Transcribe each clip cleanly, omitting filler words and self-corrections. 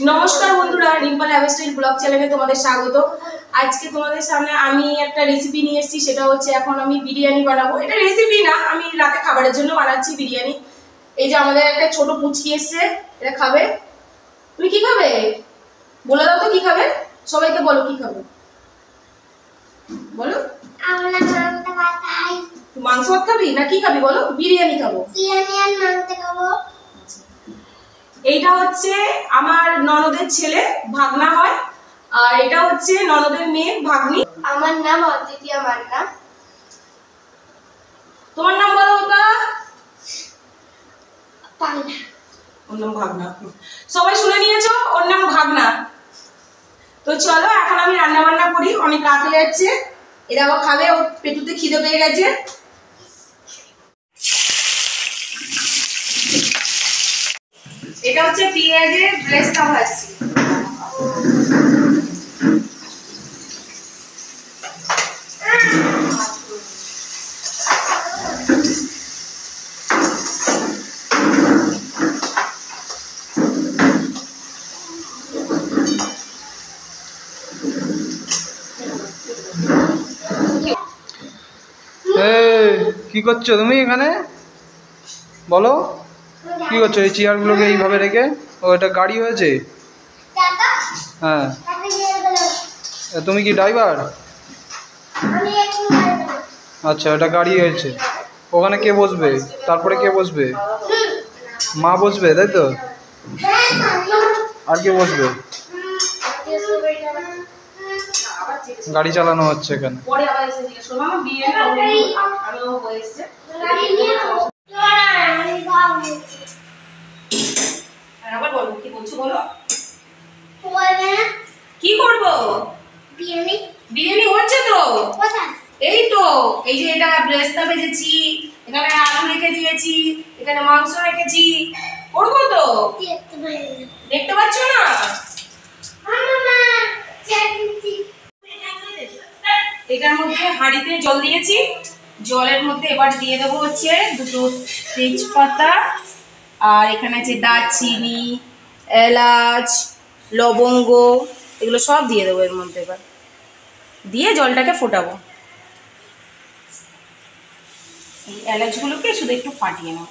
নমস্কার বন্ধুরা, রিম্পল lifestyle blog চ্যানেলে তোমাদের স্বাগত। আজকে তোমাদের সামনে আমি একটা রেসিপি নিয়ে এসেছি, সেটা হচ্ছে এখন আমি বিরিয়ানি বানাবো। এটা রেসিপি না, আমি রাতে খাবারের জন্য বানাচ্ছি বিরিয়ানি। এই যে আমাদের একটা ছোট পুচকি এসছে, এটা খাবে। তুমি কি খাবে বলে দাও তো, কি খাবে? সবাইকে বলো কি খাবে, বলো। মাংস ভাত খাবি না কি খাবি বলো? বিরিয়ানি খাবো। বিরিয়ানি আর মাংস খাবো। এইটা হচ্ছে আমার ননদের ছেলে, ভাগনা হয়। আর এটা হচ্ছে ননদের মেয়ে, ভাগ্নি। আমার নাম অদ্বিতীয় মান্না। তোমার নাম বলো বাবা। পান্না। ওর নাম ভাগনা। সবাই শুনে নিয়েছো, ওর নাম ভাগনা। তো চলো এখন আমি রান্না বান্না করি, অনেক রাত হয়ে যাচ্ছে। এরা আবার খাবে, ওর পেটুতে খিদে পেয়ে গেছে। এটা হচ্ছে পেঁয়াজের ব্রেস্তা ভাজছি। কি করছো তুমি এখানে? বলো কি করছো এই চেয়ারগুলোকে এইভাবে রেখে? ও এটা গাড়ি হয়েছে? হ্যাঁ, তুমি কি ড্রাইভার? আচ্ছা, এটা গাড়ি হয়েছে। ওখানে কে বসবে? তারপরে কে বসবে? মা বসবে, তাই তো? আর কে বসবে? গাড়ি চালানো হচ্ছে এখানে। পরে আবার এসে জিজ্ঞেস করবো আমার বিয়ে আরো হয়েছে। আবার বলো কি বলছো, বলো। কি করবো? বিরিয়ানি। বিরিয়ানি হচ্ছে তো। কোথায়? এই তো, এই যে এটা ব্রেস্তা ভেজেছি, এখানে আলু রেখে দিয়েছি, এখানে মাংস রেখেছি, করবো তো। দেখতে পাচ্ছ না? এটার মধ্যে হাঁড়িতে জল দিয়েছি, জলের মধ্যে এবার দিয়ে দেবো হচ্ছে দুটো তেজপাতা, আর এখানে আছে দারচিনি, এলাচ, লবঙ্গ, এগুলো সব দিয়ে দেবো এর মধ্যে। এবার দিয়ে জলটাকে ফোটাবো। এই এলাচগুলোকে শুধু একটু ফাটিয়ে নাও।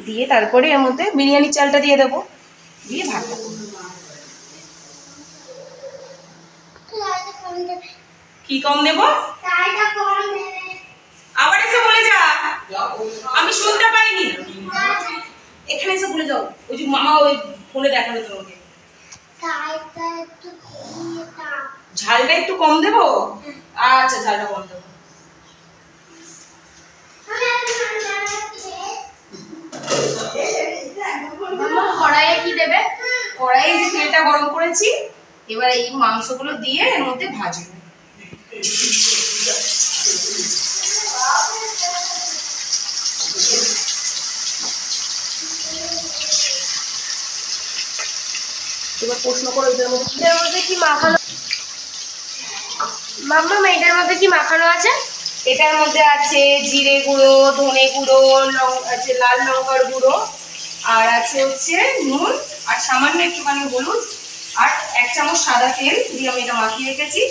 দিয়ে তারপরে এর মধ্যে বিরিয়ানি চালটা দিয়ে দেবো, দিয়ে ভাত দেবো। কি কম দেবো? আবার এসে বলে যা, আমি শুনতে পাইনি। এখানে এসে বলে যাও, ওই যে মামা ওই ফোনে দেখাবে তোমাকে। ঝালটা একটু কম দেবো? আচ্ছা, ঝালটা কম দেবো। কড়াইয়ে কি দেবে? কড়াইয়ে যে তেলটা গরম করেছি, এবার এই মাংসগুলো দিয়ে এর মধ্যে ভাজবো। এবার প্রশ্ন করো এটার মধ্যে কি মাখানো? মাম্মা এটার মধ্যে কি মাখানো আছে? এটার মধ্যে আছে জিরে গুঁড়ো, ধনে গুঁড়ো, আছে লাল লঙ্কার গুঁড়ো, আর আছে হচ্ছে নুন, আর সামান্য একটুখানি হলুদ, আর 1 চামচ সাদা তেল দিয়ে আমি এটা মাখিয়ে রেখেছি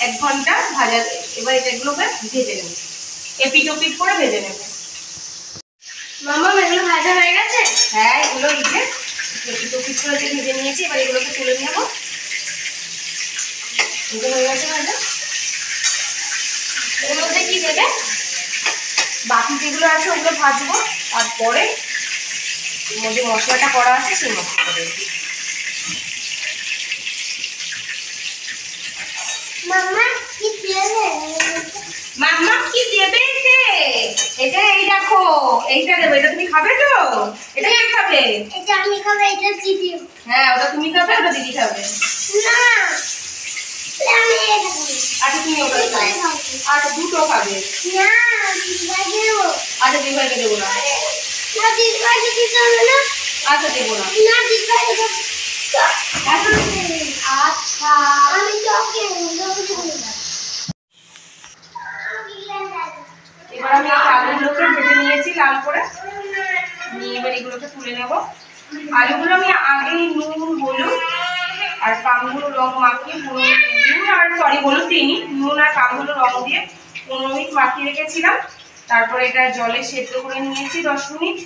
1 ঘন্টা ভাজা। এবার এগুলোকে ভেজে নেব, এপিট ওপিট করে ভেজে নেব। মাম্মা এগুলো ভাজা হয়ে গেছে? হ্যাঁ, এগুলো এই যে এপিট ওপিট করে ভেজে নিয়েছি। এবার এগুলোকে তুলে নেব। এগুলো হয়ে গেছে ভাজা। এর মধ্যে কি দেবে? বাকি যেগুলো আছে ওগুলো ভাজবো, আর পরে মধ্যে মশলাটা করা আছে সেই মশলাটা দেবো। মাম্মা কি দেবে? মাম্মা কি দেবে? এটা এই দেখো, এইটা দেবো। এটা তুমি খাবে তো? এটা কে খাবে? এটা আমি খাবো, এটা দিদি। হ্যাঁ, ওটা তুমি খাবে, ওটা দিদি খাবে। না, আমি এটা খাবো। আচ্ছা, তুমি ওটা খাবে। আচ্ছা, দুটো খাবে। না, দিদিভাই দেবো। আচ্ছা, দিদিভাইকে দেবো না। না, দিদিভাইকে দিতে হবে না। আচ্ছা, দেবো না। না, দিদিভাইকে দেবো। আচ্ছা, আমি তোকে দেবো। আলুগুলো আমি আগেই নুন, হলুদ আর কামগুলো রং মাখিয়ে নুন আর কামগুলো রং দিয়ে 15 মিনিট মাখিয়ে রেখেছিলাম। তারপরে এটা জলে সেদ্ধ করে নিয়েছি 10 মিনিট,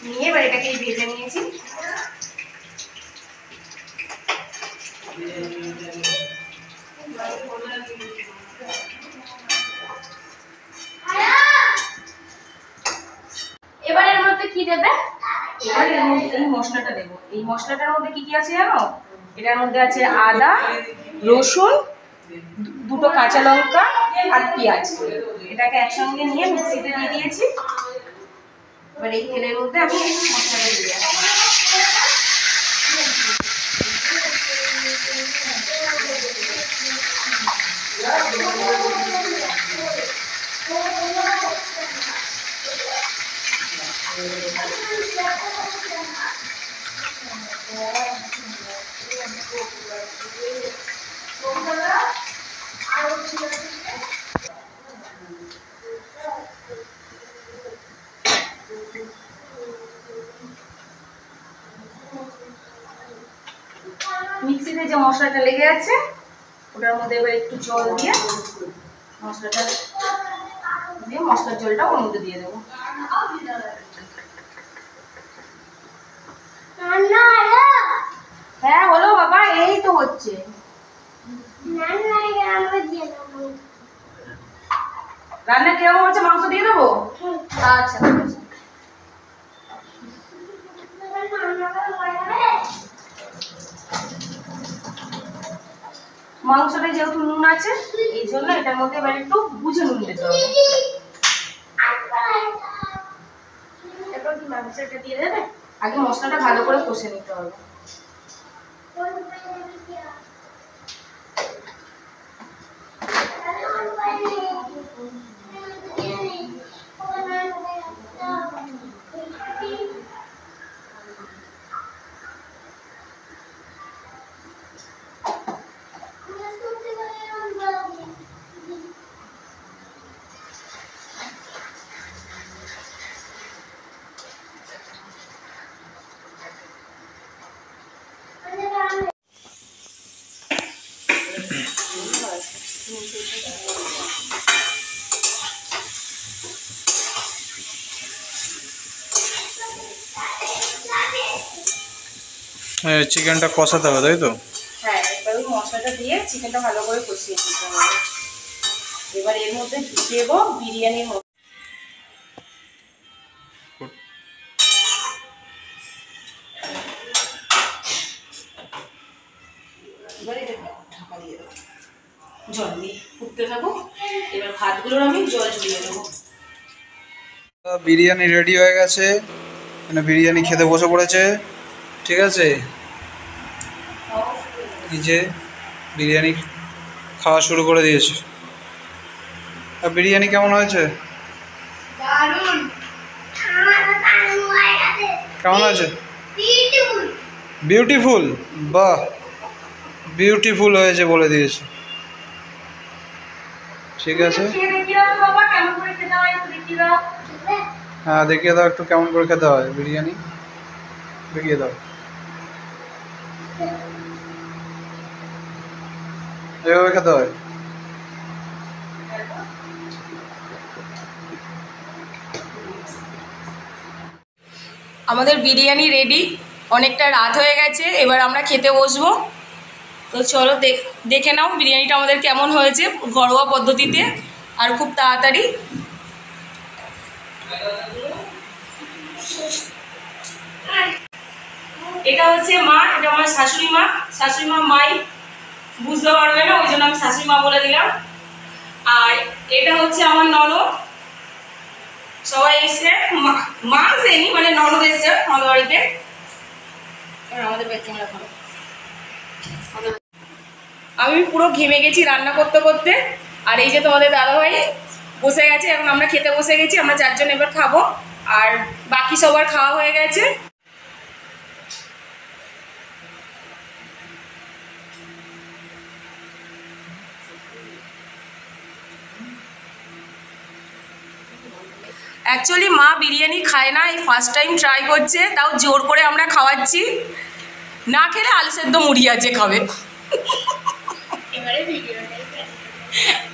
নিয়ে এবার এটাকে ভেজে নিয়েছি। এবার এর মধ্যে কি দেবে? এবার এর মধ্যে এই মশলাটা দেবো। এই মশলাটার মধ্যে কি কি আছে জানো? এটার মধ্যে আছে আদা, রসুন, দুটো কাঁচা লঙ্কা আর পেঁয়াজ। এটাকে একসঙ্গে নিয়ে মিক্সিতে দিয়ে দিয়েছি। এবার এই তেলের মধ্যে আমি মশলাটা দিয়ে দিচ্ছি। মিক্সিতে যে মশলাটা লেগে আছে ওটার মধ্যে এবার একটু জল দিয়ে মশলার জলটা ওর মধ্যে দিয়ে দেবো। হ্যাঁ বলো বাবা, এই তো হচ্ছে। রান্না কেমন হচ্ছে? মাংস দিয়ে দেবো? আচ্ছা ঠিক আছে। মাংসটা যেহেতু নুন আছে এই জন্য এটার মধ্যে এবার একটু বুঝে নুন দিতে হবে। এরপর কি মাংসটা দিয়ে দেবে? আগে মশলাটা ভালো করে কষে নিতে হবে। চিকেনটা কষাতে হবে, তাই তো? হ্যাঁ, এবার ওই মশলাটা দিয়ে চিকেনটা ভালো করে কষিয়ে নিতে হবে। এবার এর মধ্যে দেবো বিরিয়ানির মশলা। এবারে ঢাকা দিয়ে দেবো, জল দিয়ে ফুটতে থাকো। এবার ভাতগুলোর আমি জল ঝরিয়ে দেবো। বিরিয়ানি রেডি হয়ে গেছে, মানে বিরিয়ানি খেতে বসে পড়েছে। ঠিক আছে, এই যে বিরিয়ানি খাওয়া শুরু করে দিয়েছে। আর বিরিয়ানি কেমন হয়েছে? কেমন আছে? বিউটিফুল। বাহ, বিউটিফুল হয়েছে বলে দিয়েছে। ঠিক আছে, হ্যাঁ দেখিয়ে দাও একটু কেমন করে খেতে হয় বিরিয়ানি, দেখিয়ে দাও। এভাবে খেতে হয়। আমাদের বিরিয়ানি রেডি, অনেকটা রাত হয়ে গেছে, এবার আমরা খেতে বসবো। তো চলো দেখে নাও বিরিয়ানিটা আমাদের কেমন হয়েছে, ঘরোয়া পদ্ধতিতে আর খুব তাড়াতাড়ি। এটা হচ্ছে মা, এটা আমার শাশুড়ি মা। শাশুড়ি মা মাই বুঝতে পারবে না, ওই জন্য আমি শাশুড়ি মা বলে দিলাম। আর এটা হচ্ছে আমার ননদ। সবাই এসছে, মা আসেনি, মানে ননদ এসছে আমাদের বাড়িতে। আমাদের ক্যামেরা ভালো। আমি পুরো ঘেমে গেছি রান্না করতে করতে। আর এই যে তোমাদের দাদাভাই বসে গেছে, এখন আমরা খেতে বসে গেছি। আমরা 4 জন এবার খাবো, আর বাকি সবার খাওয়া হয়ে গেছে। অ্যাকচুয়ালি মা বিরিয়ানি খায় না, এই ফার্স্ট টাইম ট্রাই করছে, তাও জোর করে আমরা খাওয়াচ্ছি। না খেলে আলু সেদ্ধ মুড়ি আছে খাবে। এবারে ভিডিওটাই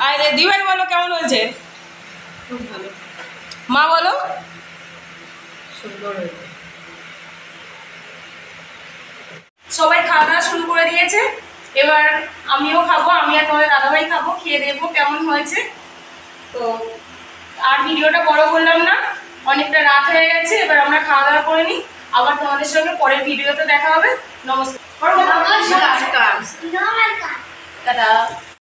আর দিভাই বলো কেমন হয়েছে? খুব ভালো, মা বলো। সুন্দর হয়েছে। সবাই খাওয়া দাওয়া শুরু করে দিয়েছে, এবার আমিও খাবো, আমি আর তোমাদের দাদাভাই খাবো, খেয়ে দেখবো কেমন হয়েছে। তো আর ভিডিওটা বড় করলাম না, অনেকটা রাত হয়ে গেছে, এবার আমরা খাওয়া দাওয়া করে নিই, আবার তোমাদের সঙ্গে পরের ভিডিওতে দেখা হবে। নমস্কার। নমস্কার। টাটা।